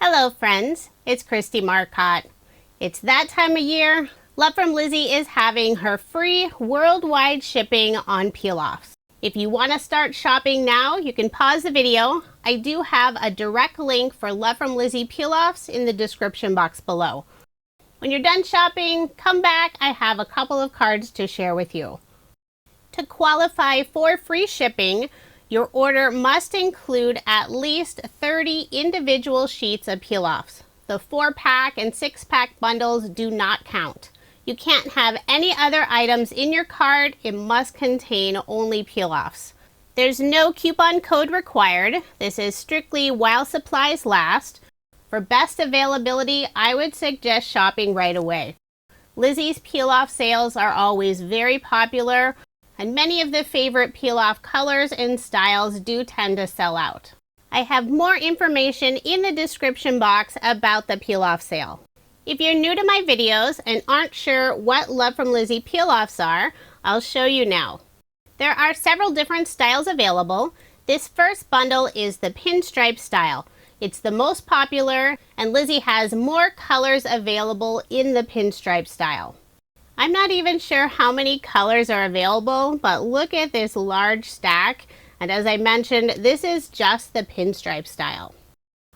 Hello friends, it's Kristie Marcotte. It's that time of year. Love from Lizi is having her free worldwide shipping on peel-offs. If you want to start shopping now, you can pause the video. I do have a direct link for Love from Lizi peel-offs in the description box below. When you're done shopping, come back. I have a couple of cards to share with you. To qualify for free shipping, your order must include at least 30 individual sheets of peel-offs. The 4-pack and 6-pack bundles do not count. You can't have any other items in your cart. It must contain only peel-offs. There's no coupon code required. This is strictly while supplies last. For best availability, I would suggest shopping right away. Lizi's peel-off sales are always very popular, and many of the favorite peel-off colors and styles do tend to sell out. I have more information in the description box about the peel-off sale. If you're new to my videos and aren't sure what Love from Lizi peel-offs are, I'll show you now. There are several different styles available. This first bundle is the pinstripe style. It's the most popular, and Lizi has more colors available in the pinstripe style. I'm not even sure how many colors are available, but look at this large stack. And as I mentioned, this is just the pinstripe style.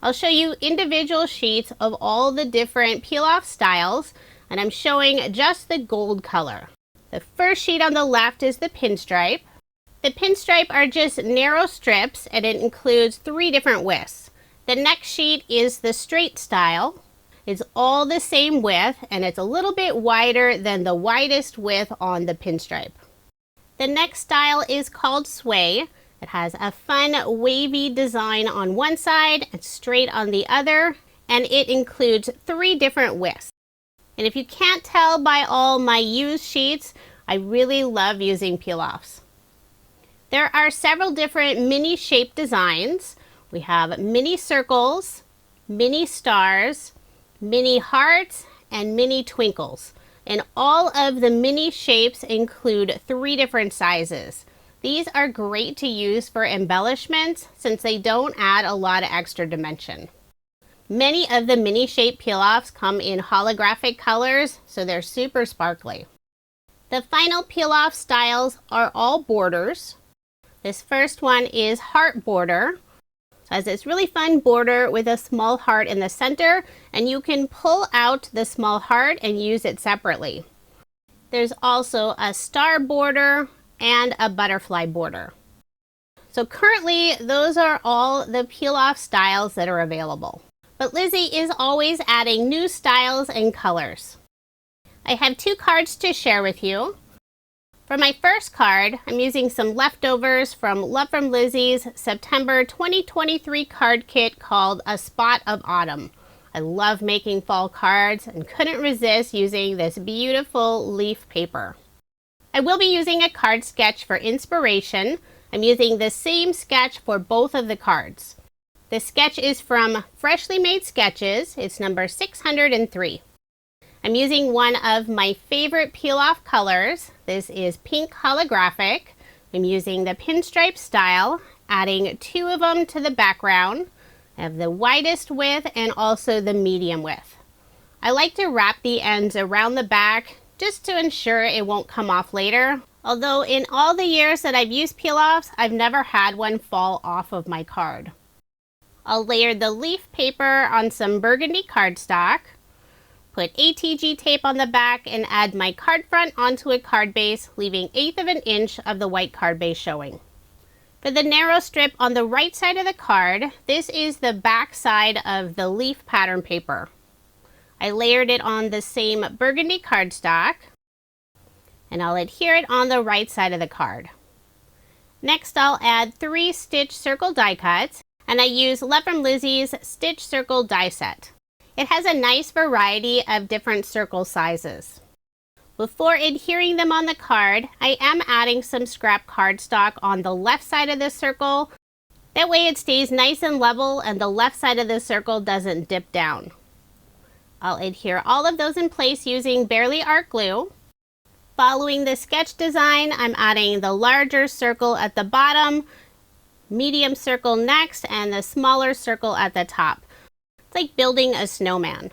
I'll show you individual sheets of all the different peel-off styles, and I'm showing just the gold color. The first sheet on the left is the pinstripe. The pinstripe are just narrow strips, and it includes 3 different widths. The next sheet is the straight style. It's all the same width, and it's a little bit wider than the widest width on the pinstripe. The next style is called sway. It has a fun wavy design on one side and straight on the other, and it includes 3 different widths. And if you can't tell by all my used sheets, I really love using peel-offs. There are several different mini shape designs. We have mini circles, mini stars, mini hearts, and mini twinkles. And all of the mini shapes include 3 different sizes. These are great to use for embellishments since they don't add a lot of extra dimension. Many of the mini shape peel-offs come in holographic colors, so they're super sparkly. The final peel-off styles are all borders. This first one is heart border. Has this really fun border with a small heart in the center, and you can pull out the small heart and use it separately. There's also a star border and a butterfly border. So currently, those are all the peel-off styles that are available. But Lizi is always adding new styles and colors. I have 2 cards to share with you. For my first card, I'm using some leftovers from Love from Lizi's September 2023 card kit called A Spot of Autumn. I love making fall cards and couldn't resist using this beautiful leaf paper. I will be using a card sketch for inspiration. I'm using the same sketch for both of the cards. The sketch is from Freshly Made Sketches. It's number 603. I'm using one of my favorite peel-off colors. This is pink holographic. I'm using the pinstripe style, adding 2 of them to the background. I have the widest width and also the medium width. I like to wrap the ends around the back just to ensure it won't come off later. Although in all the years that I've used peel-offs, I've never had one fall off of my card. I'll layer the leaf paper on some burgundy cardstock. Put ATG tape on the back and add my card front onto a card base, leaving 1/8 of an inch of the white card base showing. For the narrow strip on the right side of the card, this is the back side of the leaf pattern paper. I layered it on the same burgundy cardstock, and I'll adhere it on the right side of the card. Next, I'll add 3 stitch circle die cuts, and I use Love from Lizi's Stitch Circle die set. It has a nice variety of different circle sizes. Before adhering them on the card, I am adding some scrap cardstock on the left side of the circle. That way it stays nice and level and the left side of the circle doesn't dip down. I'll adhere all of those in place using Barely Art glue. Following the sketch design, I'm adding the larger circle at the bottom, medium circle next, and the smaller circle at the top. It's like building a snowman.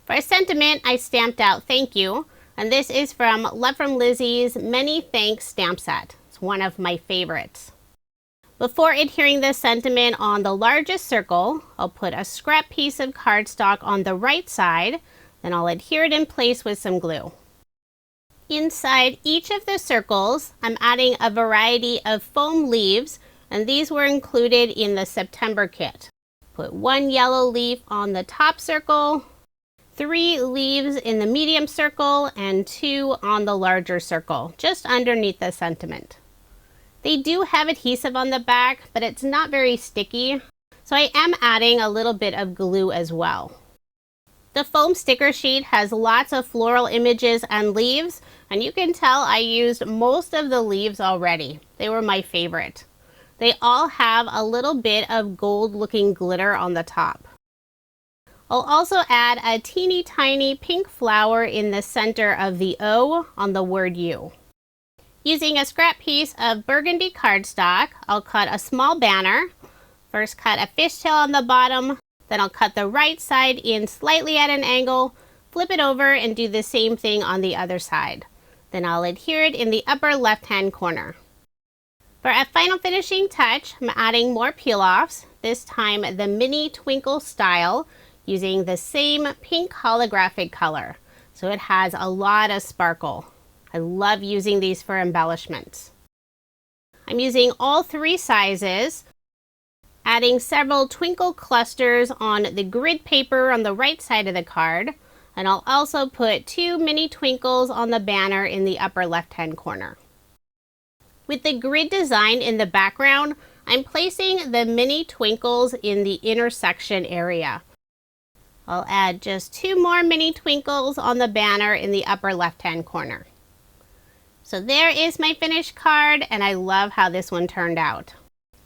For a sentiment, I stamped out thank you, and this is from From Lizi's Many Thanks stamp set. It's one of my favorites. Before adhering the sentiment on the largest circle, I'll put a scrap piece of cardstock on the right side, then I'll adhere it in place with some glue. Inside each of the circles, I'm adding a variety of foam leaves, and these were included in the September kit. Put one yellow leaf on the top circle, 3 leaves in the medium circle, and 2 on the larger circle, just underneath the sentiment. They do have adhesive on the back, but it's not very sticky, so I am adding a little bit of glue as well. The foam sticker sheet has lots of floral images and leaves, and you can tell I used most of the leaves already. They were my favorite. They all have a little bit of gold-looking glitter on the top. I'll also add a teeny tiny pink flower in the center of the O on the word U. Using a scrap piece of burgundy cardstock, I'll cut a small banner. First cut a fishtail on the bottom, then I'll cut the right side in slightly at an angle, flip it over and do the same thing on the other side. Then I'll adhere it in the upper left-hand corner. For a final finishing touch, I'm adding more peel-offs, this time the mini twinkle style, using the same pink holographic color. So it has a lot of sparkle. I love using these for embellishments. I'm using all 3 sizes, adding several twinkle clusters on the grid paper on the right side of the card, and I'll also put 2 mini twinkles on the banner in the upper left-hand corner. With the grid design in the background, I'm placing the mini twinkles in the intersection area. I'll add just 2 more mini twinkles on the banner in the upper left-hand corner. So there is my finished card, and I love how this one turned out.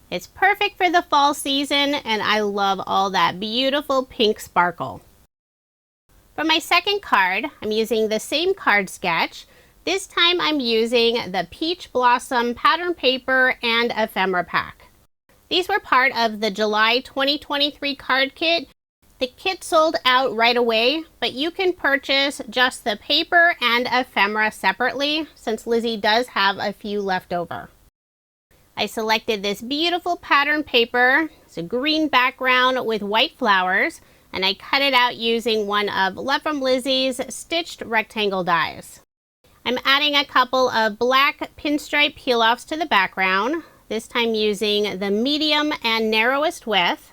It's perfect for the fall season, and I love all that beautiful pink sparkle. For my second card, I'm using the same card sketch. This time I'm using the Peach Blossom pattern paper and ephemera pack. These were part of the July 2023 card kit. The kit sold out right away, but you can purchase just the paper and ephemera separately, since Lizi does have a few left over. I selected this beautiful pattern paper. It's a green background with white flowers, and I cut it out using one of From Lizi's stitched rectangle dies. I'm adding a couple of black pinstripe peel-offs to the background, this time using the medium and narrowest width.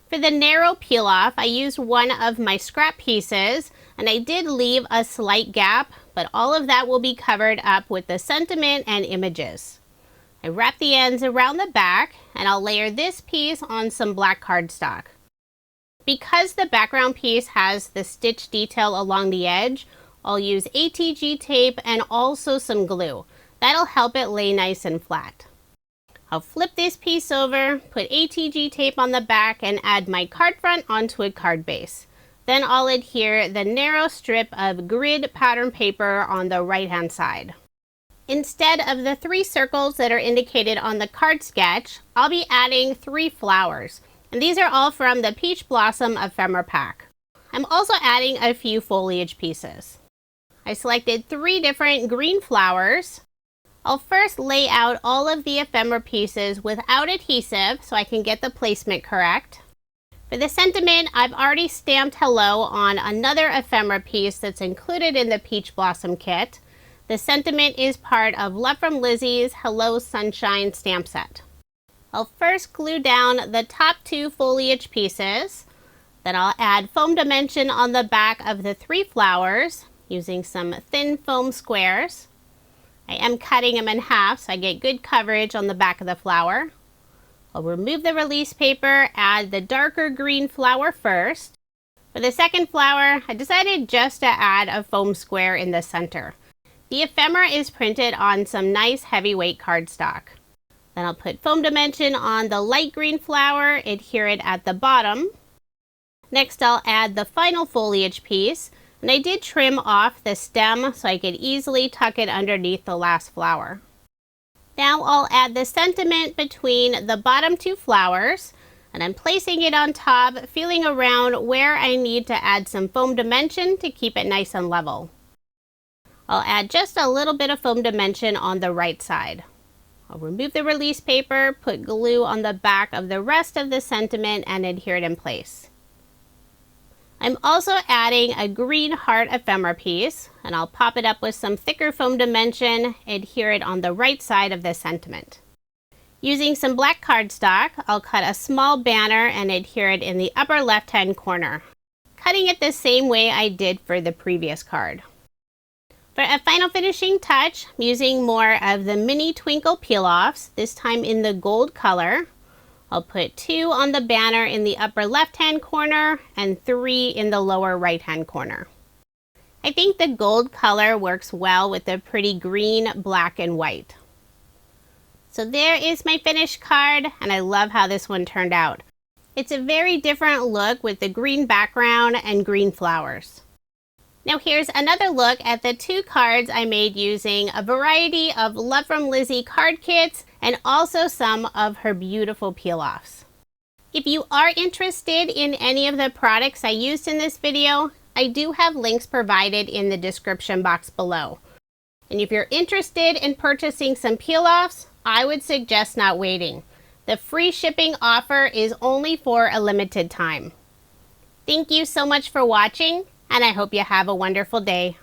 For the narrow peel-off, I used one of my scrap pieces, and I did leave a slight gap, but all of that will be covered up with the sentiment and images. I wrap the ends around the back, and I'll layer this piece on some black cardstock. Because the background piece has the stitch detail along the edge, I'll use ATG tape and also some glue. That'll help it lay nice and flat. I'll flip this piece over, put ATG tape on the back, and add my card front onto a card base. Then I'll adhere the narrow strip of grid pattern paper on the right-hand side. Instead of the 3 circles that are indicated on the card sketch, I'll be adding 3 flowers. And these are all from the Peach Blossom ephemera pack. I'm also adding a few foliage pieces. I selected 3 different green flowers. I'll first lay out all of the ephemera pieces without adhesive so I can get the placement correct. For the sentiment, I've already stamped hello on another ephemera piece that's included in the Peach Blossom kit. The sentiment is part of From Lizi's Hello Sunshine stamp set. I'll first glue down the top 2 foliage pieces. Then I'll add foam dimension on the back of the 3 flowers using some thin foam squares. I am cutting them in half so I get good coverage on the back of the flower. I'll remove the release paper, add the darker green flower first. For the second flower, I decided just to add a foam square in the center. The ephemera is printed on some nice heavyweight cardstock. Then I'll put foam dimension on the light green flower, adhere it at the bottom. Next I'll add the final foliage piece. And I did trim off the stem so I could easily tuck it underneath the last flower. Now I'll add the sentiment between the bottom 2 flowers. And I'm placing it on top, feeling around where I need to add some foam dimension to keep it nice and level. I'll add just a little bit of foam dimension on the right side. I'll remove the release paper, put glue on the back of the rest of the sentiment, and adhere it in place. I'm also adding a green heart ephemera piece, and I'll pop it up with some thicker foam dimension, adhere it on the right side of the sentiment. Using some black cardstock, I'll cut a small banner and adhere it in the upper left-hand corner, cutting it the same way I did for the previous card. For a final finishing touch, I'm using more of the mini twinkle peel-offs, this time in the gold color. I'll put 2 on the banner in the upper left-hand corner and 3 in the lower right-hand corner. I think the gold color works well with the pretty green, black, and white. So there is my finished card, and I love how this one turned out. It's a very different look with the green background and green flowers. Now here's another look at the 2 cards I made using a variety of Love From Lizi card kits and also some of her beautiful peel-offs. If you are interested in any of the products I used in this video, I do have links provided in the description box below. And if you're interested in purchasing some peel-offs, I would suggest not waiting. The free shipping offer is only for a limited time. Thank you so much for watching, and I hope you have a wonderful day.